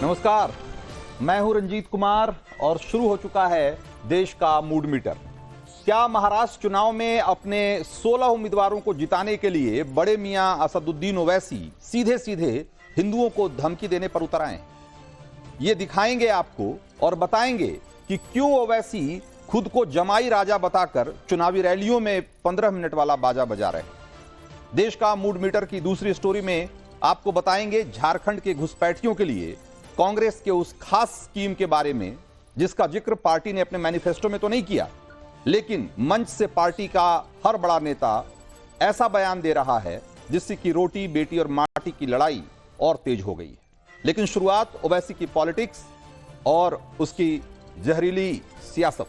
नमस्कार, मैं हूं रंजीत कुमार और शुरू हो चुका है देश का मूड मीटर। क्या महाराष्ट्र चुनाव में अपने 16 उम्मीदवारों को जिताने के लिए बड़े मियां असदुद्दीन ओवैसी सीधे सीधे हिंदुओं को धमकी देने पर उतर आए? ये दिखाएंगे आपको और बताएंगे कि क्यों ओवैसी खुद को जमाई राजा बताकर चुनावी रैलियों में 15 मिनट वाला बाजा बजा रहे हैं। देश का मूड मीटर की दूसरी स्टोरी में आपको बताएंगे झारखंड के घुसपैठियों के लिए कांग्रेस के उस खास स्कीम के बारे में जिसका जिक्र पार्टी ने अपने मैनिफेस्टो में तो नहीं किया, लेकिन मंच से पार्टी का हर बड़ा नेता ऐसा बयान दे रहा है जिससे कि रोटी बेटी और माटी की लड़ाई और तेज हो गई है। लेकिन शुरुआत ओवैसी की पॉलिटिक्स और उसकी जहरीली सियासत।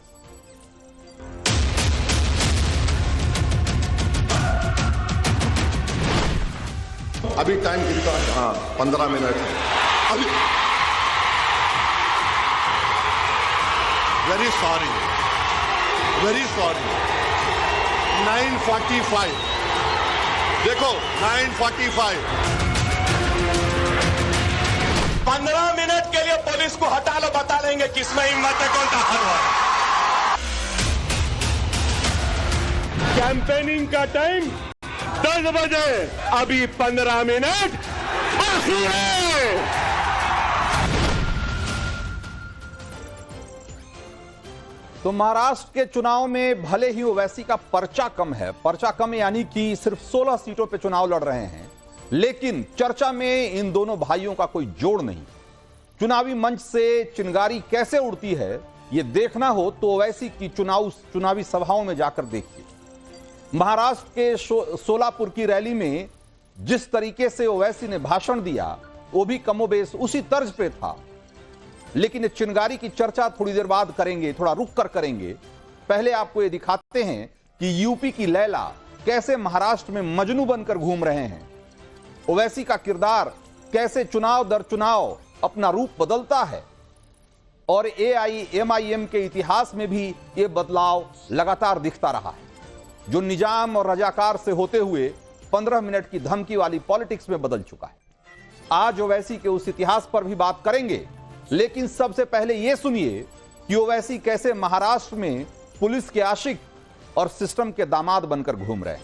अभी टाइम कितना है? हाँ, 15 मिनट है अभी। वेरी सॉरी 9:45 देखो 9:45। 15 मिनट के लिए पुलिस को हटा लो, बता देंगे किसमें हिम्मत है, कौन ताकत है। कैंपेनिंग का टाइम 10 बजे, अभी 15 मिनट बाकी है। तो महाराष्ट्र के चुनाव में भले ही ओवैसी का पर्चा कम है, पर्चा कम यानी कि सिर्फ 16 सीटों पे चुनाव लड़ रहे हैं, लेकिन चर्चा में इन दोनों भाइयों का कोई जोड़ नहीं। चुनावी मंच से चिंगारी कैसे उड़ती है यह देखना हो तो ओवैसी की चुनावी सभाओं में जाकर देखिए। महाराष्ट्र के सोलापुर की रैली में जिस तरीके से ओवैसी ने भाषण दिया वो भी कमोबेश उसी तर्ज पे था। लेकिन चिंगारी की चर्चा थोड़ी देर बाद करेंगे, थोड़ा रुक कर करेंगे। पहले आपको ये दिखाते हैं कि यूपी की लैला कैसे महाराष्ट्र में मजनू बनकर घूम रहे हैं। ओवैसी का किरदार कैसे चुनाव दर चुनाव अपना रूप बदलता है और एआईएमआईएम के इतिहास में भी ये बदलाव लगातार दिखता रहा है, जो निजाम और रजाकार से होते हुए 15 मिनट की धमकी वाली पॉलिटिक्स में बदल चुका है। आज ओवैसी के उस इतिहास पर भी बात करेंगे, लेकिन सबसे पहले यह सुनिए कि ओवैसी कैसे महाराष्ट्र में पुलिस के आशिक और सिस्टम के दामाद बनकर घूम रहे हैं।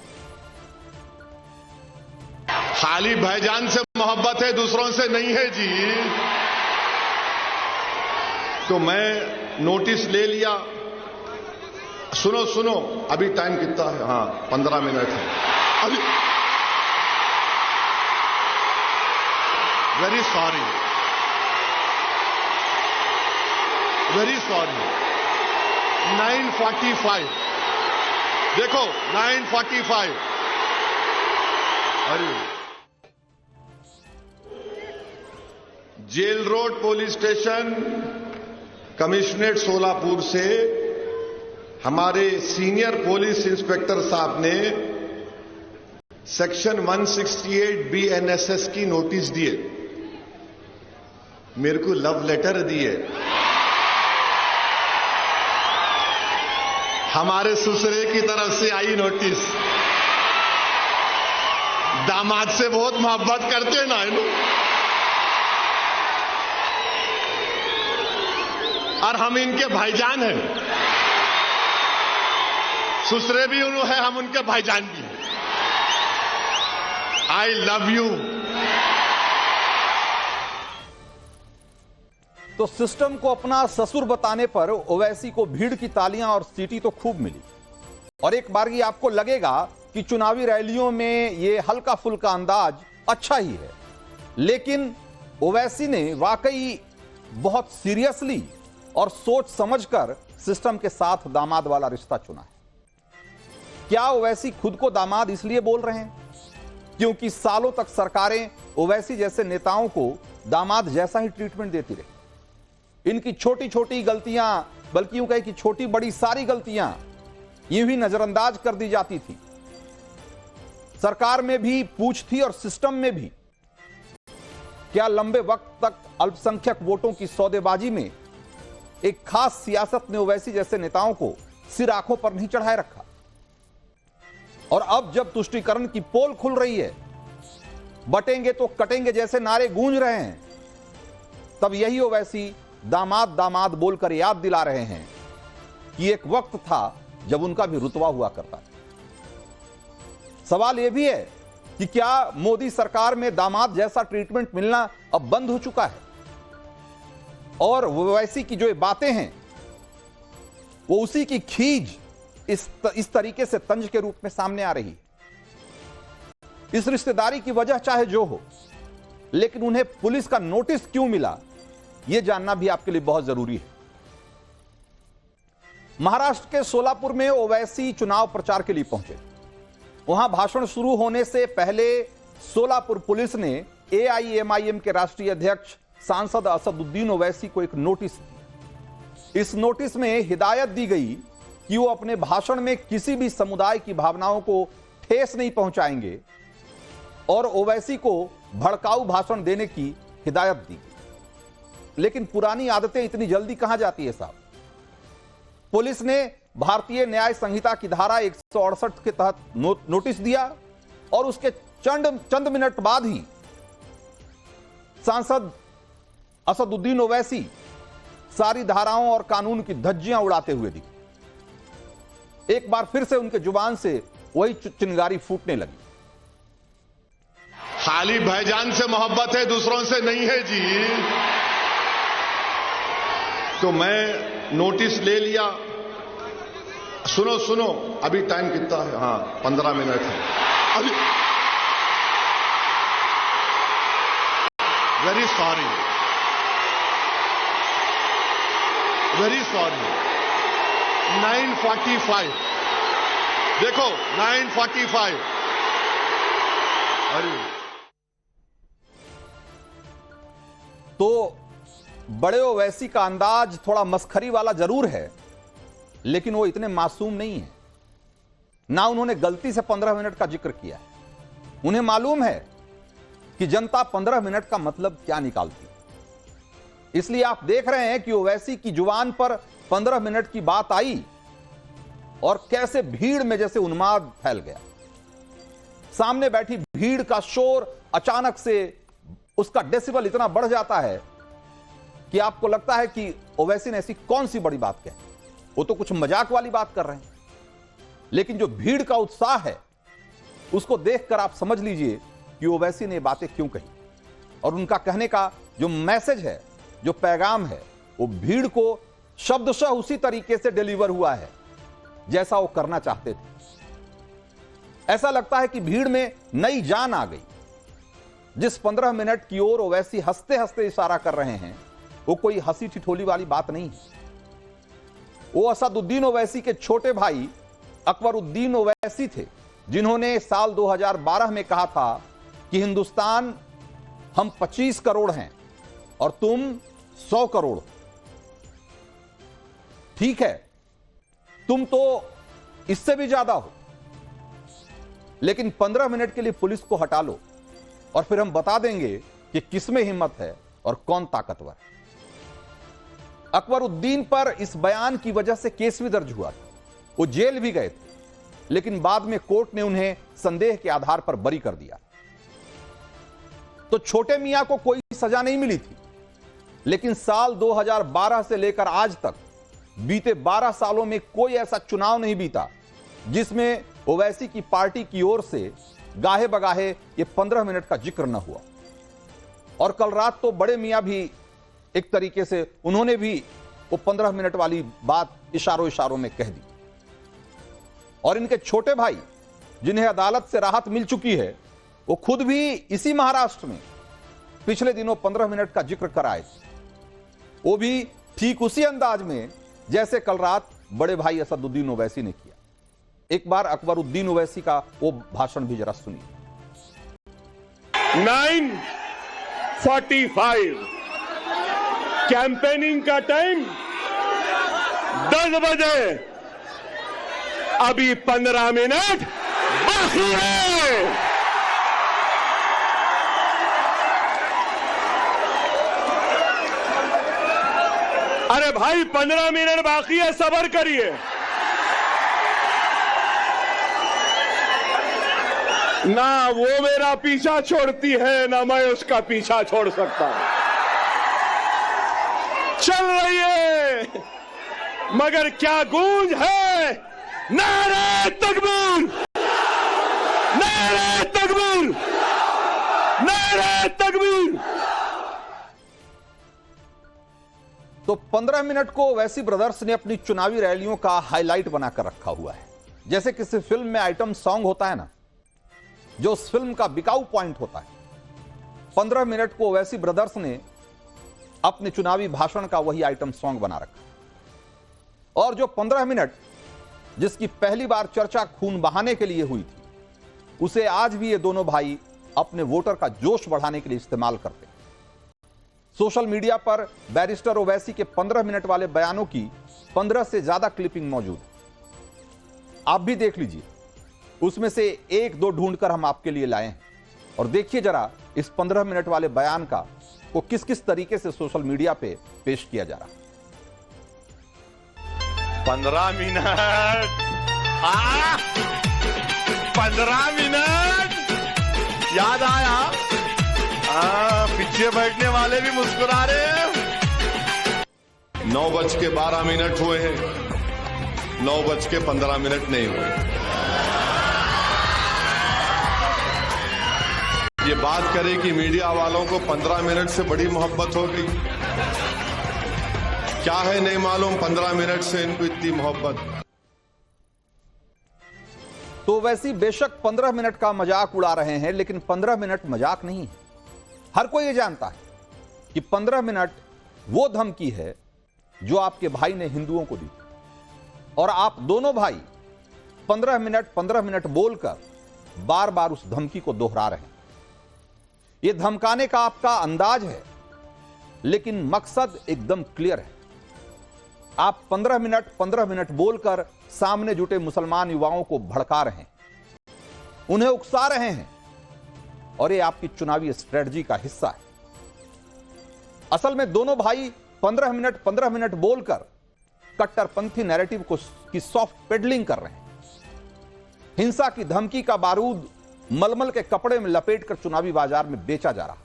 खाली भाईजान से मोहब्बत है, दूसरों से नहीं है जी। तो मैं नोटिस ले लिया। सुनो अभी टाइम कितना है? हाँ, 15 मिनट है अभी। वेरी सॉरी 9:45 देखो 9:45। अरे jail road police station commissionerate Solapur से हमारे सीनियर पुलिस इंस्पेक्टर साहब ने सेक्शन 168 BNSS की नोटिस दिए, मेरे को लव लेटर दिए। हमारे ससुरे की तरफ से आई नोटिस। दामाद से बहुत मोहब्बत करते हैं ना, और हम इनके भाईजान हैं। ससुरे भी उन्होंने है, हम उनके भाईजान भी हैं। I love you. तो सिस्टम को अपना ससुर बताने पर ओवैसी को भीड़ की तालियां और सीटी तो खूब मिली, और एक बारगी आपको लगेगा कि चुनावी रैलियों में यह हल्का फुल्का अंदाज अच्छा ही है, लेकिन ओवैसी ने वाकई बहुत सीरियसली और सोच समझकर सिस्टम के साथ दामाद वाला रिश्ता चुना है। क्या ओवैसी खुद को दामाद इसलिए बोल रहे हैं क्योंकि सालों तक सरकारें ओवैसी जैसे नेताओं को दामाद जैसा ही ट्रीटमेंट देती रही? इनकी छोटी छोटी गलतियां, बल्कि यूं कहें कि छोटी बड़ी सारी गलतियां यूं ही नजरअंदाज कर दी जाती थी। सरकार में भी पूछ थी और सिस्टम में भी। क्या लंबे वक्त तक अल्पसंख्यक वोटों की सौदेबाजी में एक खास सियासत ने ओवैसी जैसे नेताओं को सिर आंखों पर नहीं चढ़ाए रखा? और अब जब तुष्टीकरण की पोल खुल रही है, बटेंगे तो कटेंगे जैसे नारे गूंज रहे हैं, तब यही ओवैसी दामाद दामाद बोलकर याद दिला रहे हैं कि एक वक्त था जब उनका भी रुतबा हुआ करता था। सवाल यह भी है कि क्या मोदी सरकार में दामाद जैसा ट्रीटमेंट मिलना अब बंद हो चुका है और ओवैसी की जो बातें हैं वो उसी की खींच इस तरीके से तंज के रूप में सामने आ रही है। इस रिश्तेदारी की वजह चाहे जो हो, लेकिन उन्हें पुलिस का नोटिस क्यों मिला यह जानना भी आपके लिए बहुत जरूरी है। महाराष्ट्र के सोलापुर में ओवैसी चुनाव प्रचार के लिए पहुंचे। वहां भाषण शुरू होने से पहले सोलापुर पुलिस ने एआईएमआईएम के राष्ट्रीय अध्यक्ष सांसद असदुद्दीन ओवैसी को एक नोटिस दी। इस नोटिस में हिदायत दी गई कि वो अपने भाषण में किसी भी समुदाय की भावनाओं को ठेस नहीं पहुंचाएंगे और ओवैसी को भड़काऊ भाषण देने की हिदायत दी। लेकिन पुरानी आदतें इतनी जल्दी कहां जाती है साहब। पुलिस ने भारतीय न्याय संहिता की धारा 168 के तहत नोटिस दिया और उसके चंद मिनट बाद ही सांसद असदुद्दीन ओवैसी सारी धाराओं और कानून की धज्जियां उड़ाते हुए दिखे। एक बार फिर से उनके जुबान से वही चिंगारी फूटने लगी। खाली भाईजान से मोहब्बत है, दूसरों से नहीं है जी। तो मैं नोटिस ले लिया। सुनो सुनो, अभी टाइम कितना है? हाँ, 15 मिनट है अभी। Very sorry, very sorry. 9:45 देखो, 9:45। अरे तो बड़े ओवैसी का अंदाज थोड़ा मस्खरी वाला जरूर है, लेकिन वो इतने मासूम नहीं है। ना उन्होंने गलती से 15 मिनट का जिक्र किया। उन्हें मालूम है कि जनता 15 मिनट का मतलब क्या निकालती। इसलिए आप देख रहे हैं कि ओवैसी की जुबान पर 15 मिनट की बात आई और कैसे भीड़ में जैसे उन्माद फैल गया। सामने बैठी भीड़ का शोर अचानक से उसका डेसिबल इतना बढ़ जाता है कि आपको लगता है कि ओवैसी ने ऐसी कौन सी बड़ी बात कही। वो तो कुछ मजाक वाली बात कर रहे हैं, लेकिन जो भीड़ का उत्साह है उसको देखकर आप समझ लीजिए कि ओवैसी ने बातें क्यों कही। और उनका कहने का जो मैसेज है, जो पैगाम है, वो भीड़ को शब्दशः उसी तरीके से डिलीवर हुआ है जैसा वो करना चाहते थे। ऐसा लगता है कि भीड़ में नई जान आ गई। जिस 15 मिनट की ओर ओवैसी हंसते हंसते इशारा कर रहे हैं वो कोई हंसी ठिठोली वाली बात नहीं है। वो असदुद्दीन ओवैसी के छोटे भाई अकबरुद्दीन ओवैसी थे, जिन्होंने साल 2012 में कहा था कि हिंदुस्तान हम 25 करोड़ हैं और तुम 100 करोड़। ठीक है, तुम तो इससे भी ज्यादा हो, लेकिन 15 मिनट के लिए पुलिस को हटा लो और फिर हम बता देंगे कि किसमें हिम्मत है और कौन ताकतवर है। अकबरुद्दीन पर इस बयान की वजह से केस भी दर्ज हुआ था। वो जेल भी गए थे, लेकिन बाद में कोर्ट ने उन्हें संदेह के आधार पर बरी कर दिया। तो छोटे मियां को कोई सजा नहीं मिली थी, लेकिन साल 2012 से लेकर आज तक बीते 12 सालों में कोई ऐसा चुनाव नहीं बीता जिसमें ओवैसी की पार्टी की ओर से गाहे बगाहे ये 15 मिनट का जिक्र न हुआ। और कल रात तो बड़े मियां भी एक तरीके से उन्होंने भी वो 15 मिनट वाली बात इशारों इशारों में कह दी। और इनके छोटे भाई जिन्हें अदालत से राहत मिल चुकी है, वो खुद भी इसी महाराष्ट्र में पिछले दिनों 15 मिनट का जिक्र कराए थे। वो भी ठीक उसी अंदाज में जैसे कल रात बड़े भाई असदुद्दीन ओवैसी ने किया। एक बार अकबरुद्दीन ओवैसी का वो भाषण भी जरा सुनिए। 9:45 कैंपेनिंग का टाइम 10 बजे, अभी 15 मिनट बाकी है। अरे भाई 15 मिनट बाकी है, सब्र करिए। ना वो मेरा पीछा छोड़ती है, ना मैं उसका पीछा छोड़ सकता हूं। चल रही है, मगर क्या गूंज है। नारे तकबीर, नारे तकबीर, नारे तकबीर। तो 15 मिनट को ओवैसी ब्रदर्स ने अपनी चुनावी रैलियों का हाईलाइट बनाकर रखा हुआ है। जैसे किसी फिल्म में आइटम सॉन्ग होता है ना, जो उस फिल्म का बिकाऊ पॉइंट होता है, 15 मिनट को ओवैसी ब्रदर्स ने अपने चुनावी भाषण का वही आइटम सॉन्ग बना रखा। और जो 15 मिनट जिसकी पहली बार चर्चा खून बहाने के लिए हुई थी, उसे आज भी ये दोनों भाई अपने वोटर का जोश बढ़ाने के लिए इस्तेमाल करते हैं। सोशल मीडिया पर बैरिस्टर ओवैसी के 15 मिनट वाले बयानों की 15 से ज्यादा क्लिपिंग मौजूद है। आप भी देख लीजिए, उसमें से एक दो ढूंढकर हम आपके लिए लाए हैं। और देखिए जरा इस 15 मिनट वाले बयान का को किस किस तरीके से सोशल मीडिया पे पेश किया जा रहा है। 15 मिनट, 15 मिनट याद आया। पीछे बैठने वाले भी मुस्कुरा रहे हैं। 9:12 हुए हैं, 9:15 नहीं हुए। ये बात करें कि मीडिया वालों को 15 मिनट से बड़ी मोहब्बत हो गई। क्या है नहीं मालूम, 15 मिनट से इनको इतनी मोहब्बत। तो वैसी बेशक 15 मिनट का मजाक उड़ा रहे हैं, लेकिन 15 मिनट मजाक नहीं है। हर कोई ये जानता है कि 15 मिनट वो धमकी है जो आपके भाई ने हिंदुओं को दी, और आप दोनों भाई 15 मिनट बोलकर बार बार उस धमकी को दोहरा रहे हैं। यह धमकाने का आपका अंदाज है, लेकिन मकसद एकदम क्लियर है। आप 15 मिनट बोलकर सामने जुटे मुसलमान युवाओं को भड़का रहे हैं, उन्हें उकसा रहे हैं, और यह आपकी चुनावी स्ट्रेटजी का हिस्सा है। असल में दोनों भाई 15 मिनट बोलकर कट्टरपंथी नैरेटिव की सॉफ्ट पेडलिंग कर रहे हैं। हिंसा की धमकी का बारूद मलमल के कपड़े में लपेटकर चुनावी बाजार में बेचा जा रहा है।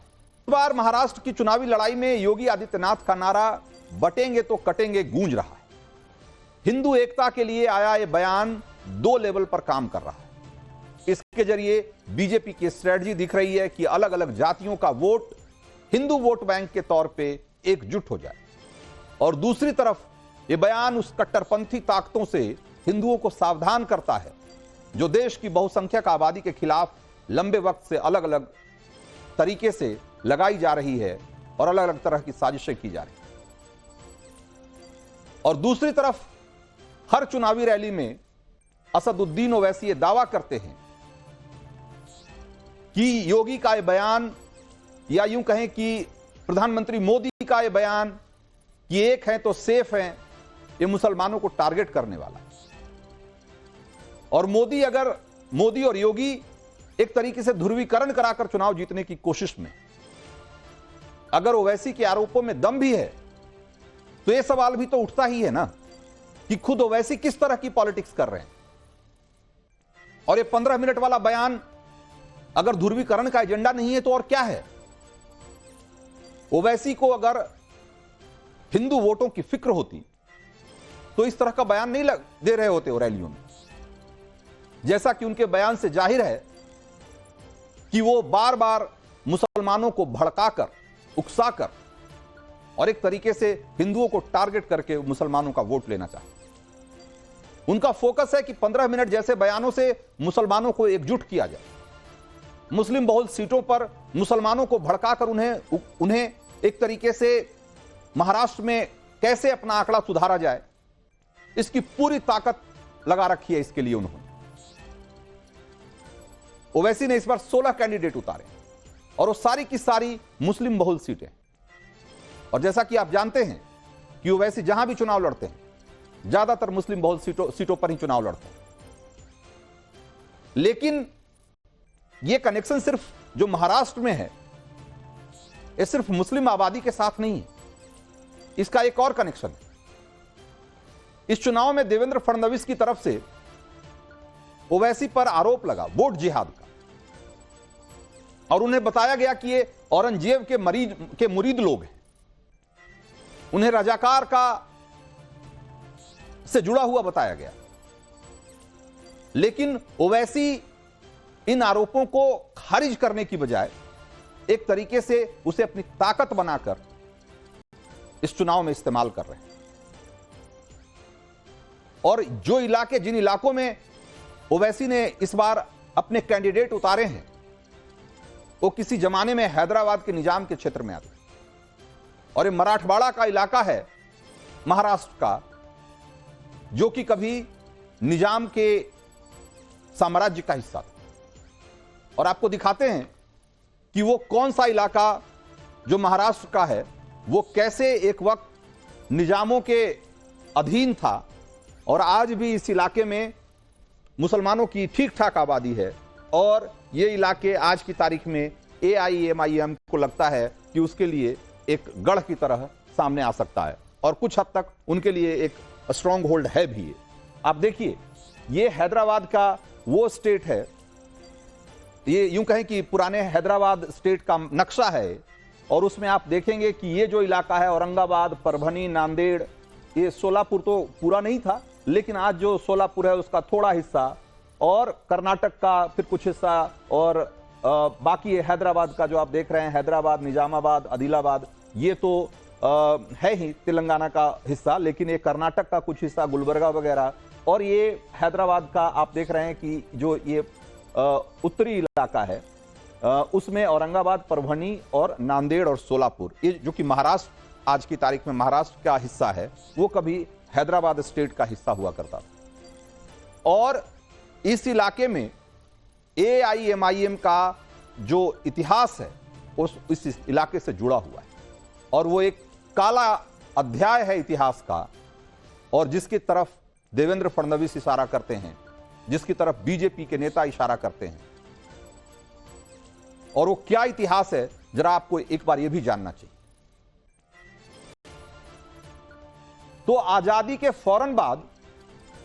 इस बार महाराष्ट्र की चुनावी लड़ाई में योगी आदित्यनाथ का नारा बटेंगे तो कटेंगे गूंज रहा है। हिंदू एकता के लिए आया यह बयान 2 लेवल पर काम कर रहा है। इसके जरिए बीजेपी की स्ट्रेटजी दिख रही है कि अलग अलग जातियों का वोट हिंदू वोट बैंक के तौर पे एकजुट हो जाए, और दूसरी तरफ यह बयान उस कट्टरपंथी ताकतों से हिंदुओं को सावधान करता है जो देश की बहुसंख्यक आबादी के खिलाफ लंबे वक्त से अलग अलग तरीके से लगाई जा रही है और अलग अलग तरह की साजिशें की जा रही है। और दूसरी तरफ हर चुनावी रैली में असदुद्दीन ओवैसी ये दावा करते हैं कि योगी का यह बयान, या यूं कहें कि प्रधानमंत्री मोदी का यह बयान कि एक है तो सेफ है, यह मुसलमानों को टारगेट करने वाला है। और मोदी और योगी एक तरीके से ध्रुवीकरण कराकर चुनाव जीतने की कोशिश में, अगर ओवैसी के आरोपों में दम भी है, तो यह सवाल भी तो उठता ही है ना कि खुद ओवैसी किस तरह की पॉलिटिक्स कर रहे हैं। और यह 15 मिनट वाला बयान अगर ध्रुवीकरण का एजेंडा नहीं है तो और क्या है। ओवैसी को अगर हिंदू वोटों की फिक्र होती तो इस तरह का बयान नहीं दे रहे होते रैलियों में। जैसा कि उनके बयान से जाहिर है कि वो बार बार मुसलमानों को भड़काकर, उकसाकर और एक तरीके से हिंदुओं को टारगेट करके मुसलमानों का वोट लेना चाहते। उनका फोकस है कि 15 मिनट जैसे बयानों से मुसलमानों को एकजुट किया जाए, मुस्लिम बहुल सीटों पर मुसलमानों को भड़काकर उन्हें एक तरीके से महाराष्ट्र में कैसे अपना आंकड़ा सुधारा जाए, इसकी पूरी ताकत लगा रखी है। इसके लिए उन्होंने ओवैसी ने इस बार 16 कैंडिडेट उतारे और वो सारी की सारी मुस्लिम बहुल सीटें। और जैसा कि आप जानते हैं कि ओवैसी जहां भी चुनाव लड़ते हैं ज्यादातर मुस्लिम बहुल सीटों पर ही चुनाव लड़ते हैं। लेकिन यह कनेक्शन सिर्फ जो महाराष्ट्र में है, यह सिर्फ मुस्लिम आबादी के साथ नहीं है, इसका एक और कनेक्शन है। इस चुनाव में देवेंद्र फडणवीस की तरफ से ओवैसी पर आरोप लगा वोट जिहाद का, और उन्हें बताया गया कि ये औरंगजेब के मुरीद लोग हैं। उन्हें रजाकार का से जुड़ा हुआ बताया गया। लेकिन ओवैसी इन आरोपों को खारिज करने की बजाय एक तरीके से उसे अपनी ताकत बनाकर इस चुनाव में इस्तेमाल कर रहे हैं। और जिन इलाकों में ओवैसी ने इस बार अपने कैंडिडेट उतारे हैं, वो किसी जमाने में हैदराबाद के निजाम के क्षेत्र में आते हैं। और ये मराठवाड़ा का इलाका है महाराष्ट्र का, जो कि कभी निजाम के साम्राज्य का हिस्सा था। और आपको दिखाते हैं कि वो कौन सा इलाका जो महाराष्ट्र का है, वो कैसे एक वक्त निजामों के अधीन था और आज भी इस इलाके में मुसलमानों की ठीक ठाक आबादी है। और ये इलाके आज की तारीख में AIMIM को लगता है कि उसके लिए एक गढ़ की तरह सामने आ सकता है और कुछ हद तक उनके लिए एक स्ट्रॉन्ग होल्ड है भी। आप देखिए, ये हैदराबाद का वो स्टेट है, ये यूं कहें कि पुराने हैदराबाद स्टेट का नक्शा है। और उसमें आप देखेंगे कि ये जो इलाका है औरंगाबाद, परभनी, नांदेड़, ये सोलापुर तो पूरा नहीं था, लेकिन आज जो सोलापुर है उसका थोड़ा हिस्सा, और कर्नाटक का फिर कुछ हिस्सा, और बाकी हैदराबाद का जो आप देख रहे हैं, हैदराबाद, निजामाबाद, आदिलाबाद, ये तो है ही तेलंगाना का हिस्सा, लेकिन ये कर्नाटक का कुछ हिस्सा, गुलबर्गा वगैरह। और ये हैदराबाद का आप देख रहे हैं कि जो ये उत्तरी इलाका है, उसमें औरंगाबाद, परभनी और नांदेड़ और सोलापुर, ये जो कि महाराष्ट्र आज की तारीख में महाराष्ट्र का हिस्सा है, वो कभी हैदराबाद स्टेट का हिस्सा हुआ करता था। और इस इलाके में AIMIM का जो इतिहास है इस इलाके से जुड़ा हुआ है, और वो एक काला अध्याय है इतिहास का, और जिसकी तरफ देवेंद्र फडणवीस इशारा करते हैं, जिसकी तरफ बीजेपी के नेता इशारा करते हैं। और वो क्या इतिहास है, जरा आपको एक बार यह भी जानना चाहिए। तो आजादी के फौरन बाद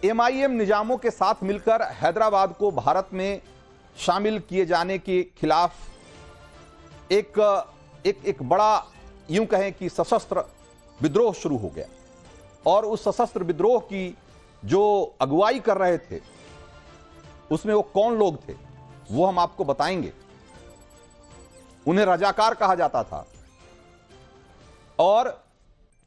MIM निजामों के साथ मिलकर हैदराबाद को भारत में शामिल किए जाने के खिलाफ एक बड़ा यूं कहें कि सशस्त्र विद्रोह शुरू हो गया। और उस सशस्त्र विद्रोह की जो अगुवाई कर रहे थे, उसमें वो कौन लोग थे वो हम आपको बताएंगे। उन्हें रजाकार कहा जाता था। और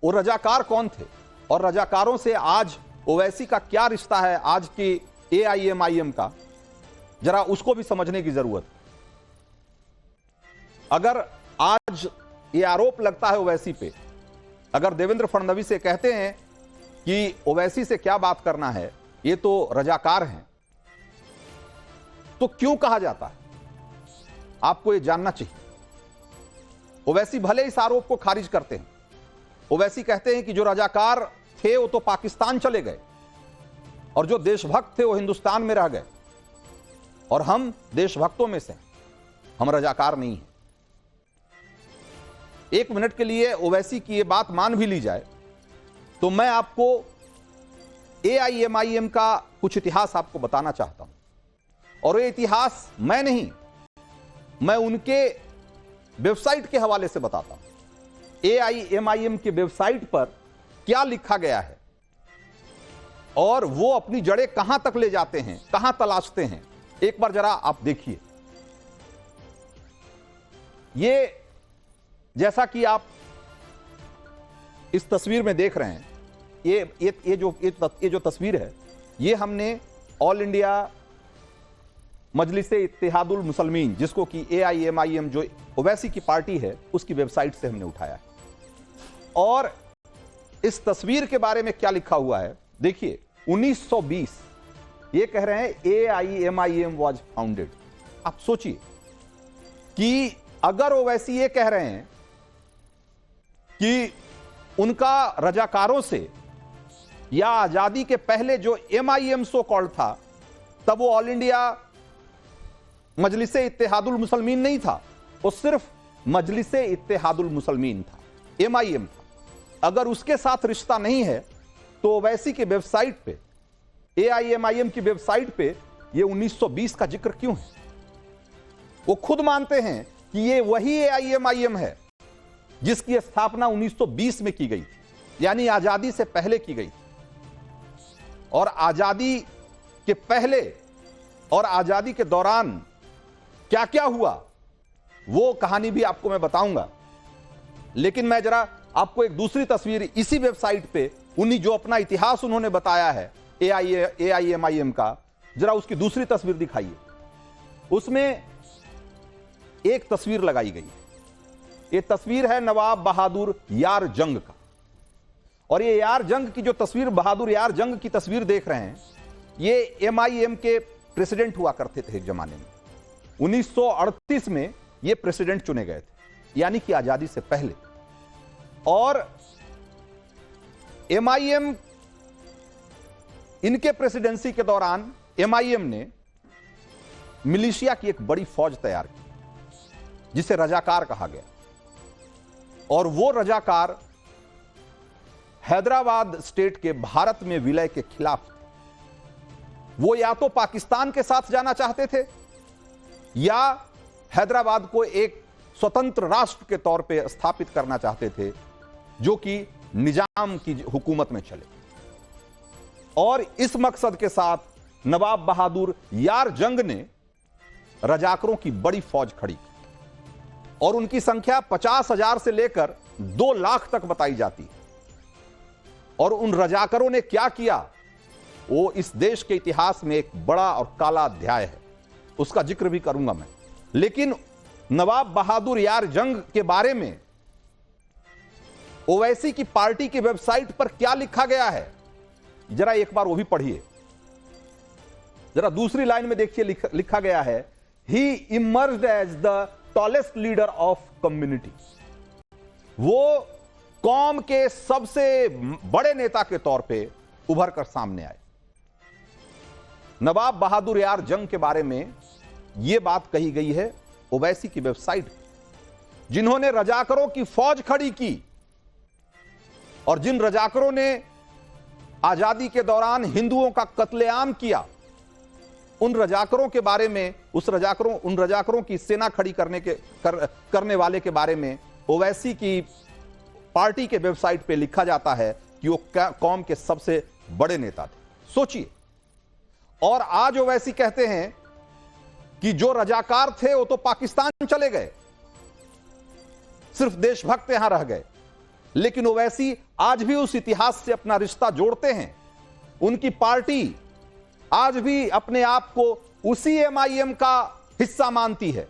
वो रजाकार कौन थे और रजाकारों से आज ओवैसी का क्या रिश्ता है आज के AIMIM का, जरा उसको भी समझने की जरूरत। अगर आज ये आरोप लगता है ओवैसी पे, अगर देवेंद्र फडणवीस से कहते हैं कि ओवैसी से क्या बात करना है, ये तो रजाकार हैं, तो क्यों कहा जाता है, आपको ये जानना चाहिए। ओवैसी भले इस आरोप को खारिज करते हैं। ओवैसी कहते हैं कि जो रजाकार थे वो तो पाकिस्तान चले गए, और जो देशभक्त थे वो हिंदुस्तान में रह गए, और हम देशभक्तों में से, हम रजाकार नहीं हैं। एक मिनट के लिए ओवैसी की ये बात मान भी ली जाए, तो मैं आपको AIMIM का कुछ इतिहास आपको बताना चाहता हूं। और ये इतिहास मैं नहीं, मैं उनके वेबसाइट के हवाले से बताता हूं। AIMIM की वेबसाइट पर क्या लिखा गया है और वो अपनी जड़ें कहां तक ले जाते हैं, कहां तलाशते हैं, एक बार जरा आप देखिए। ये जैसा कि आप इस तस्वीर में देख रहे हैं, ये जो तस्वीर है, ये हमने ऑल इंडिया मजलिसे इत्तेहादुल मुसलमीन, जिसको कि AIMIM जो ओवैसी की पार्टी है, उसकी वेबसाइट से हमने उठाया है। और इस तस्वीर के बारे में क्या लिखा हुआ है देखिए। 1920 ये कह रहे हैं AIMIM वाज फाउंडेड। आप सोचिए कि अगर ओवैसी ये कह रहे हैं कि उनका रजाकारों से या आजादी के पहले जो MIM सो कॉल्ड था, तब वो ऑल इंडिया मजलिसे इत्तेहादुल मुसलमीन नहीं था, वो सिर्फ मजलिसे इत्तेहादुल मुसलमीन था, MIM था। अगर उसके साथ रिश्ता नहीं है तो ओवैसी की वेबसाइट पे, AIMIM की वेबसाइट पे ये 1920 का जिक्र क्यों है? वो खुद मानते हैं कि ये वही AIMIM है जिसकी स्थापना 1920 में की गई थी। यानी आजादी से पहले की गई थी। और आजादी के पहले और आजादी के दौरान क्या क्या हुआ वो कहानी भी आपको मैं बताऊंगा। लेकिन मैं जरा आपको एक दूसरी तस्वीर इसी वेबसाइट पे उन्हीं जो अपना इतिहास उन्होंने बताया है AIMIM का, जरा उसकी दूसरी तस्वीर दिखाइए। उसमें एक तस्वीर लगाई गई है। यह तस्वीर है नवाब बहादुर यार जंग का। और ये यार जंग की जो तस्वीर, बहादुर यार जंग की तस्वीर देख रहे हैं, ये MIM के प्रेसिडेंट हुआ करते थे एक जमाने में। 1938 में ये प्रेसिडेंट चुने गए थे, यानी कि आजादी से पहले। और MIM इनके प्रेसिडेंसी के दौरान MIM ने मिलिशिया की एक बड़ी फौज तैयार की जिसे रजाकार कहा गया। और वो रजाकार हैदराबाद स्टेट के भारत में विलय के खिलाफ थे। वो या तो पाकिस्तान के साथ जाना चाहते थे या हैदराबाद को एक स्वतंत्र राष्ट्र के तौर पे स्थापित करना चाहते थे जो कि निजाम की हुकूमत में चले। और इस मकसद के साथ नवाब बहादुर यार जंग ने रजाकरों की बड़ी फौज खड़ी की और उनकी संख्या 50,000 से लेकर 2 लाख तक बताई जाती है। और उन रजाकरों ने क्या किया वो इस देश के इतिहास में एक बड़ा और काला अध्याय है, उसका जिक्र भी करूंगा मैं। लेकिन नवाब बहादुर यार जंग के बारे में ओवैसी की पार्टी की वेबसाइट पर क्या लिखा गया है जरा एक बार वो भी पढ़िए। जरा दूसरी लाइन में देखिए, लिखा गया है he emerged as the tallest leader of community. वो कौम के सबसे बड़े नेता के तौर पे उभर कर सामने आए। नवाब बहादुर यार जंग के बारे में यह बात कही गई है ओवैसी की वेबसाइट पर, जिन्होंने रजाकरों की फौज खड़ी की और जिन रजाकरों ने आजादी के दौरान हिंदुओं का कत्लेआम किया, उन रजाकरों के बारे में, उन रजाकरों की सेना खड़ी करने वाले के बारे में ओवैसी की पार्टी के वेबसाइट पे लिखा जाता है कि वो कौम के सबसे बड़े नेता थे। सोचिए। और आज ओवैसी कहते हैं कि जो रजाकार थे वो तो पाकिस्तान चले गए, सिर्फ देशभक्त यहां रह गए। लेकिन ओवैसी आज भी उस इतिहास से अपना रिश्ता जोड़ते हैं। उनकी पार्टी आज भी अपने आप को उसी MIM का हिस्सा मानती है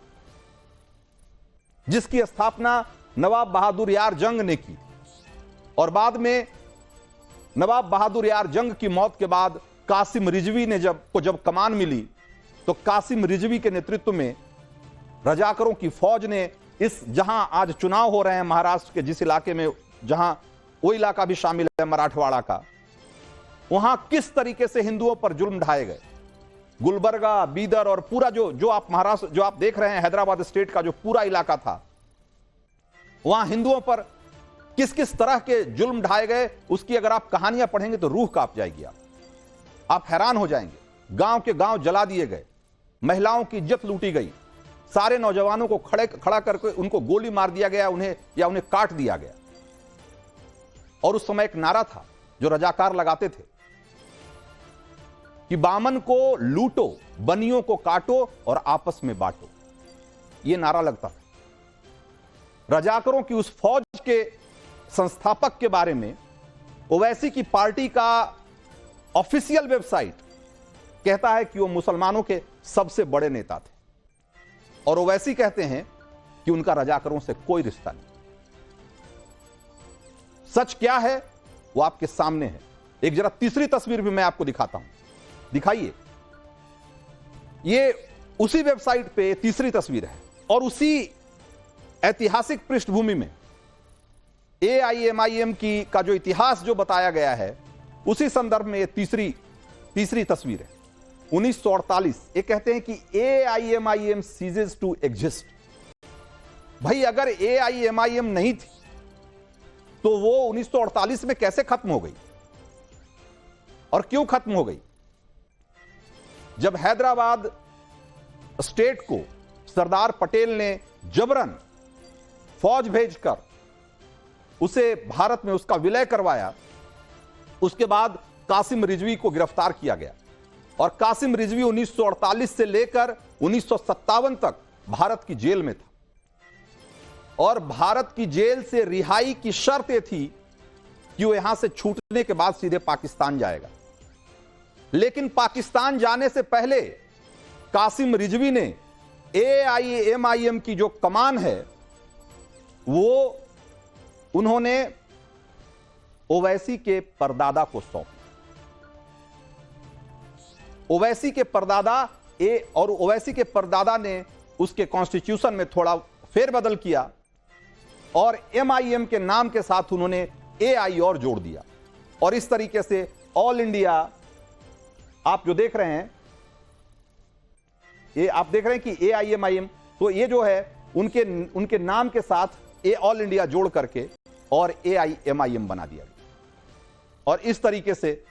जिसकी स्थापना नवाब बहादुर यार जंग ने की। और बाद में नवाब बहादुर यार जंग की मौत के बाद कासिम रिजवी ने जब कमान मिली तो कासिम रिजवी के नेतृत्व में रजाकरों की फौज ने इस, जहां आज चुनाव हो रहे हैं महाराष्ट्र के जिस इलाके में, जहां वो इलाका भी शामिल है मराठवाड़ा का, वहां किस तरीके से हिंदुओं पर जुल्म ढाए गए। गुलबर्गा, बीदर और पूरा जो आप महाराष्ट्र जो आप देख रहे हैं, हैदराबाद स्टेट का जो पूरा इलाका था, वहां हिंदुओं पर किस किस तरह के जुल्म ढाए गए, उसकी अगर आप कहानियां पढ़ेंगे तो रूह कांप जाएगी। आप हैरान हो जाएंगे। गांव के गांव जला दिए गए, महिलाओं की इज्जत लूटी गई, सारे नौजवानों को खड़ा करके उनको गोली मार दिया गया, उन्हें काट दिया गया। और उस समय एक नारा था जो रजाकार लगाते थे कि बामन को लूटो, बनियों को काटो और आपस में बांटो। यह नारा लगता था। रजाकरों की उस फौज के संस्थापक के बारे में ओवैसी की पार्टी का ऑफिशियल वेबसाइट कहता है कि वो मुसलमानों के सबसे बड़े नेता थे। और ओवैसी कहते हैं कि उनका रजाकरों से कोई रिश्ता नहीं। सच क्या है वो आपके सामने है। एक जरा तीसरी तस्वीर भी मैं आपको दिखाता हूं, दिखाइए। ये उसी वेबसाइट पे तीसरी तस्वीर है और उसी ऐतिहासिक पृष्ठभूमि में AIMIM का जो इतिहास जो बताया गया है, उसी संदर्भ में ये तीसरी तस्वीर है। 1948। ये कहते हैं कि AIMIM ceases to exist। भाई अगर AIMIM नहीं थी तो वो 1948 में कैसे खत्म हो गई और क्यों खत्म हो गई? जब हैदराबाद स्टेट को सरदार पटेल ने जबरन फौज भेजकर उसे भारत में उसका विलय करवाया, उसके बाद कासिम रिजवी को गिरफ्तार किया गया और कासिम रिजवी 1948 से लेकर 1957 तक भारत की जेल में था और भारत की जेल से रिहाई की शर्त यह थी कि वो यहां से छूटने के बाद सीधे पाकिस्तान जाएगा। लेकिन पाकिस्तान जाने से पहले कासिम रिजवी ने AIMIM की जो कमान है वो उन्होंने ओवैसी के परदादा को सौंपी। ओवैसी के परदादा और ओवैसी के परदादा ने उसके कॉन्स्टिट्यूशन में थोड़ा फेरबदल किया और MIM के नाम के साथ उन्होंने AI और जोड़ दिया और इस तरीके से ऑल इंडिया, आप जो देख रहे हैं, ये आप देख रहे हैं कि AIMIM, तो ये जो है उनके नाम के साथ ऑल इंडिया जोड़ करके और AIMIM बना दिया गया और इस तरीके से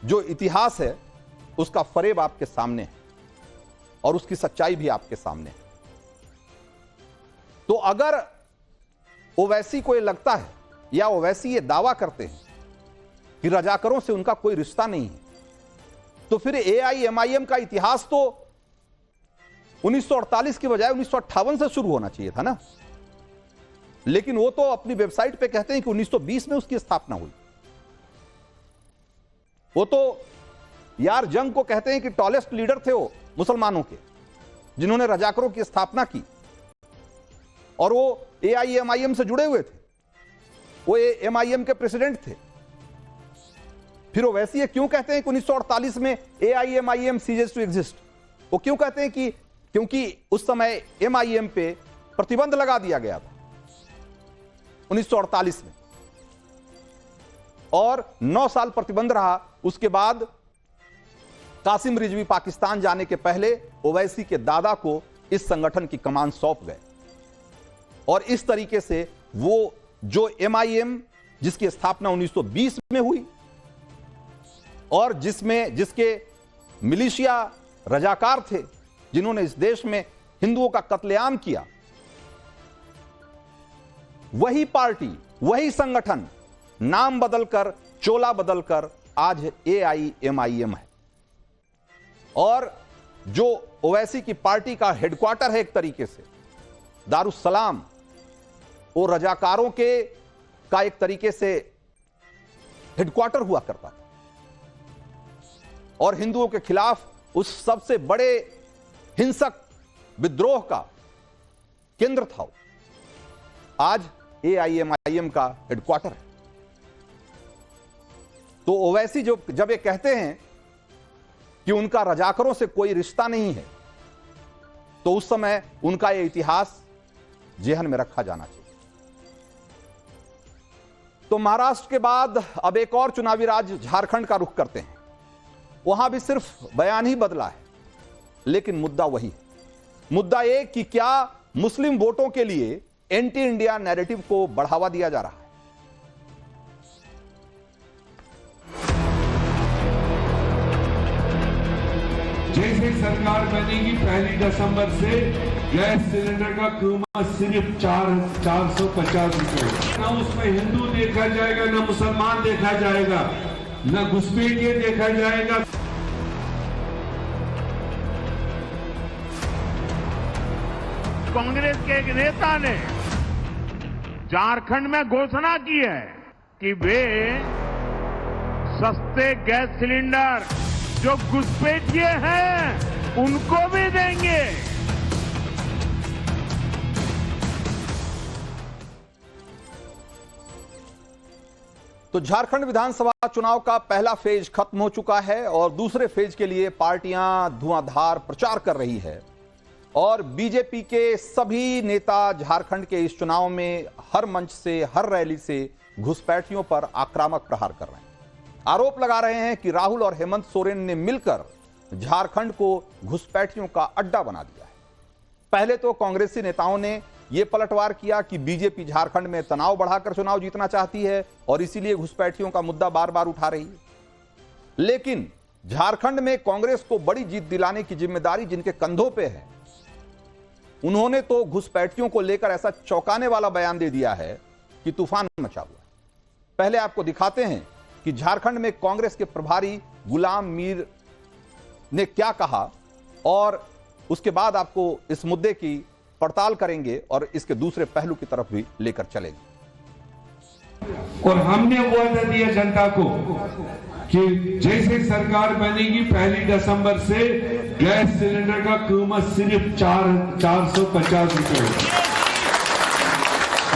जो इतिहास है उसका फरेब आपके सामने है और उसकी सच्चाई भी आपके सामने है। तो अगर ओवैसी को यह लगता है या ओवैसी ये दावा करते हैं कि रजाकरों से उनका कोई रिश्ता नहीं है, तो फिर AIMIM का इतिहास तो 1948 की बजाय 1958 से शुरू होना चाहिए था ना। लेकिन वो तो अपनी वेबसाइट पे कहते हैं कि 1920 में उसकी स्थापना हुई। वो तो यार जंग को कहते हैं कि टॉलेस्ट लीडर थे वो मुसलमानों के, जिन्होंने रजाकरों की स्थापना की और वो AIMIM से जुड़े हुए थे, वो MIM के प्रेसिडेंट थे। फिर वो वैसे ही क्यों कहते हैं कि 1948 में AIMIM ceases to exist? वो क्यों कहते हैं कि क्योंकि उस समय MIM पे प्रतिबंध लगा दिया गया था 1948 में और 9 साल प्रतिबंध रहा। उसके बाद कासिम रिजवी पाकिस्तान जाने के पहले ओवैसी के दादा को इस संगठन की कमान सौंप गए और इस तरीके से वो जो MIM जिसकी स्थापना 1920 में हुई और जिसके मिलिशिया रजाकार थे जिन्होंने इस देश में हिंदुओं का कत्लेआम किया, वही पार्टी, वही संगठन नाम बदलकर, चोला बदलकर आज AIMIM है और जो ओवैसी की पार्टी का हेडक्वार्टर है एक तरीके से दारुस्सलाम, वो रजाकारों का एक तरीके से हेडक्वार्टर हुआ करता था और हिंदुओं के खिलाफ उस सबसे बड़े हिंसक विद्रोह का केंद्र था। आज AIMIM का हेडक्वार्टर है। तो ओवैसी जब ये कहते हैं कि उनका रजाकरों से कोई रिश्ता नहीं है, तो उस समय उनका यह इतिहास जेहन में रखा जाना चाहिए। तो महाराष्ट्र के बाद अब एक और चुनावी राज्य झारखंड का रुख करते हैं। वहां भी सिर्फ बयान ही बदला है, लेकिन मुद्दा वही है। मुद्दा ये कि क्या मुस्लिम वोटों के लिए एंटी इंडिया नैरेटिव को बढ़ावा दिया जा रहा है। जैसे सरकार बनेगी 1 दिसंबर से गैस सिलेंडर का कीमत सिर्फ 450 रुपए। ना उसमें हिंदू देखा जाएगा, ना मुसलमान देखा जाएगा, ना घुसपैठिए देखा जाएगा। कांग्रेस के एक नेता ने झारखंड में घोषणा की है कि वे सस्ते गैस सिलेंडर जो घुसपैठिए हैं उनको भी देंगे। तो झारखंड विधानसभा चुनाव का पहला फेज खत्म हो चुका है और दूसरे फेज के लिए पार्टियां धुआंधार प्रचार कर रही है और बीजेपी के सभी नेता झारखंड के इस चुनाव में हर मंच से, हर रैली से घुसपैठियों पर आक्रामक प्रहार कर रहे हैं। आरोप लगा रहे हैं कि राहुल और हेमंत सोरेन ने मिलकर झारखंड को घुसपैठियों का अड्डा बना दिया है। पहले तो कांग्रेसी नेताओं ने यह पलटवार किया कि बीजेपी झारखंड में तनाव बढ़ाकर चुनाव जीतना चाहती है और इसीलिए घुसपैठियों का मुद्दा बार बार उठा रही है। लेकिन झारखंड में कांग्रेस को बड़ी जीत दिलाने की जिम्मेदारी जिनके कंधों पे है, उन्होंने तो घुसपैठियों को लेकर ऐसा चौंकाने वाला बयान दे दिया है कि तूफान मचा हुआ है। पहले आपको दिखाते हैं कि झारखंड में कांग्रेस के प्रभारी गुलाम मीर ने क्या कहा और उसके बाद आपको इस मुद्दे की पड़ताल करेंगे और इसके दूसरे पहलू की तरफ भी लेकर चलेंगे। और हमने वादा दिया जनता को कि जैसे सरकार बनेगी 1 दिसंबर से गैस सिलेंडर का कीमत सिर्फ 450 रुपए।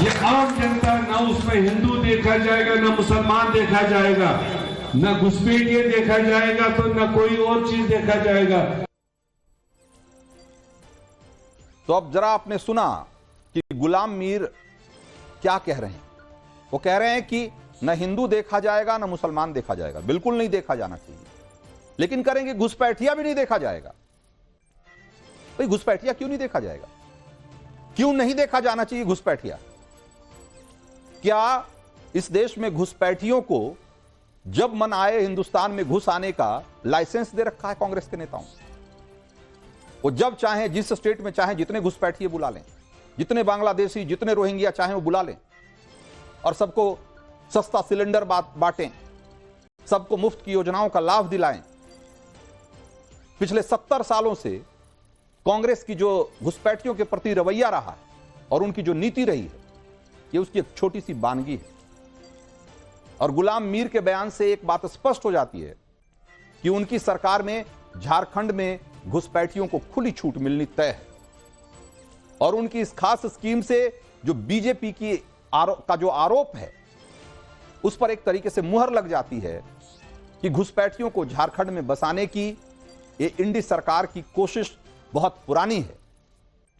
ये आम जनता, ना उसमें हिंदू देखा जाएगा, ना मुसलमान देखा जाएगा, ना घुसपैठिया देखा जाएगा, तो ना कोई और चीज देखा जाएगा। तो अब जरा आपने सुना कि गुलाम मीर क्या कह रहे हैं। वो कह रहे हैं कि न हिंदू देखा जाएगा न मुसलमान देखा जाएगा, बिल्कुल नहीं देखा जाना चाहिए, लेकिन करेंगे घुसपैठिया भी नहीं देखा जाएगा। भाई घुसपैठिया क्यों नहीं देखा जाएगा? क्यों नहीं देखा जाना चाहिए घुसपैठिया? क्या इस देश में घुसपैठियों को जब मन आए हिंदुस्तान में घुस आने का लाइसेंस दे रखा है कांग्रेस के नेताओं? वो जब चाहें, जिस स्टेट में चाहें, जितने घुसपैठिए बुला लें, जितने बांग्लादेशी, जितने रोहिंग्या चाहें वो बुला लें और सबको सस्ता सिलेंडर बांटें, सबको मुफ्त की योजनाओं का लाभ दिलाएं। पिछले 70 सालों से कांग्रेस की जो घुसपैठियों के प्रति रवैया रहा है और उनकी जो नीति रही है, ये उसकी एक छोटी सी बानगी है। और गुलाम मीर के बयान से एक बात स्पष्ट हो जाती है कि उनकी सरकार में झारखंड में घुसपैठियों को खुली छूट मिलनी तय है। और उनकी इस खास स्कीम से जो बीजेपी की का जो आरोप है उस पर एक तरीके से मुहर लग जाती है कि घुसपैठियों को झारखंड में बसाने की ये इंडी सरकार की कोशिश बहुत पुरानी है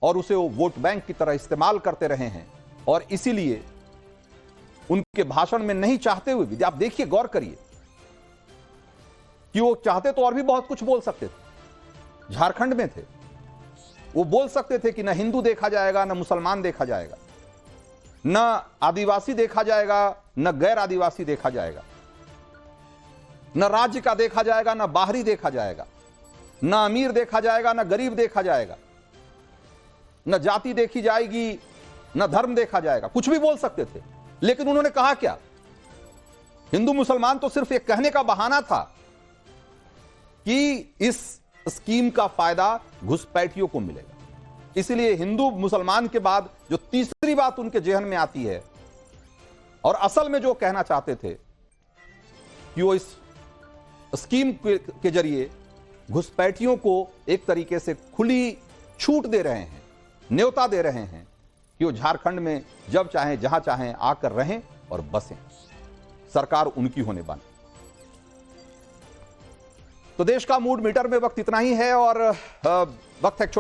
और उसे वो वोट बैंक की तरह इस्तेमाल करते रहे हैं। और इसीलिए उनके भाषण में नहीं चाहते हुए भी, आप देखिए, गौर करिए कि वो चाहते तो और भी बहुत कुछ बोल सकते थे। झारखंड में थे, वो बोल सकते थे कि न हिंदू देखा जाएगा, न मुसलमान देखा जाएगा, न आदिवासी देखा जाएगा, न गैर आदिवासी देखा जाएगा, न राज्य का देखा जाएगा, न बाहरी देखा जाएगा, न अमीर देखा जाएगा, न गरीब देखा जाएगा, न जाति देखी जाएगी, न धर्म देखा जाएगा। कुछ भी बोल सकते थे, लेकिन उन्होंने कहा क्या? हिंदू मुसलमान तो सिर्फ एक कहने का बहाना था कि इस स्कीम का फायदा घुसपैठियों को मिलेगा। इसलिए हिंदू मुसलमान के बाद जो तीसरी बात उनके जेहन में आती है, और असल में जो कहना चाहते थे कि वो इस स्कीम के जरिए घुसपैठियों को एक तरीके से खुली छूट दे रहे हैं, न्योता दे रहे हैं कि वो झारखंड में जब चाहें, जहां चाहें आकर रहें और बसें, सरकार उनकी होने बने। तो देश का मूड मीटर में वक्त इतना ही है और वक्त है छोटे